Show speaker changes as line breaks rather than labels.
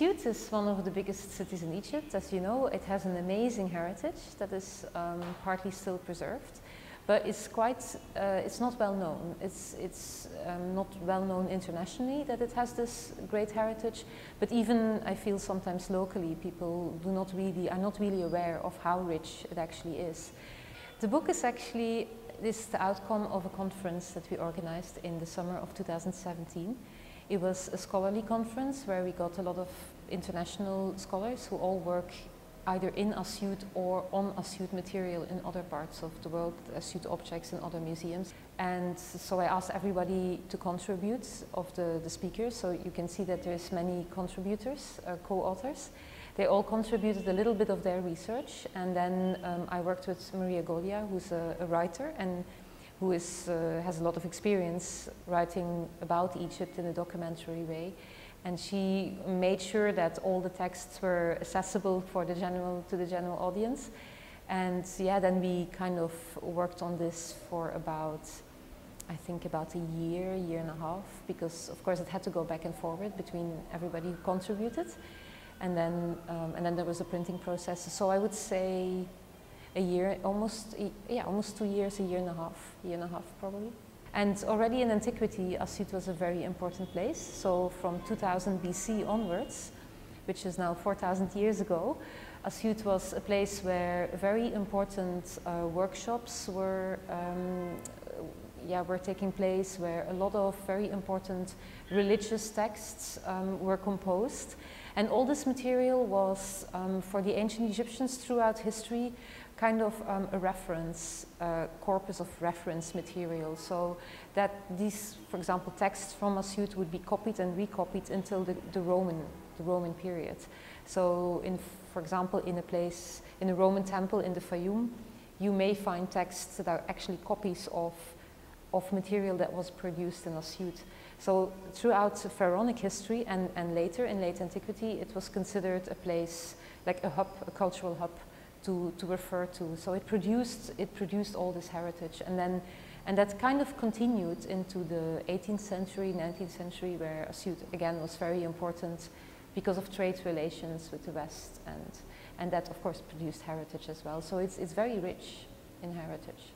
Asyut is one of the biggest cities in Egypt. As you know, it has an amazing heritage that is partly still preserved, but it's not well known. It's not well known internationally that it has this great heritage, but even I feel sometimes locally people are not really aware of how rich it actually is. The book is actually the outcome of a conference that we organized in the summer of 2017. It was a scholarly conference where we got a lot of international scholars who all work either in Asyut or on Asyut material in other parts of the world, Asyut objects in other museums. And so I asked everybody to contribute of the speakers, so you can see that there's many contributors, co-authors. They all contributed a little bit of their research, and then I worked with Maria Golia, who's a writer and who has a lot of experience writing about Egypt in a documentary way. And she made sure that all the texts were accessible for the general audience. And yeah, then we kind of worked on this for I think about a year and a half, because of course it had to go back and forward between everybody who contributed. And then there was a printing process. So I would say a year, almost 2 years, a year and a half probably. And already in antiquity, Asyut was a very important place. So from 2000 BC onwards, which is now 4,000 years ago, Asyut was a place where very important workshops were taking place, where a lot of very important religious texts were composed. And all this material was, for the ancient Egyptians throughout history, kind of a reference, corpus of reference material. So that these, for example, texts from Asyut would be copied and recopied until the Roman period. So for example, in a Roman temple in the Fayum, you may find texts that are actually copies of material that was produced in Asyut. So throughout pharaonic history and later in late antiquity, it was considered a place, like a hub, a cultural hub to refer to. So it produced all this heritage, and that kind of continued into the 18th century, 19th century, where Asyut again was very important because of trade relations with the West, and that of course produced heritage as well. So it's very rich in heritage.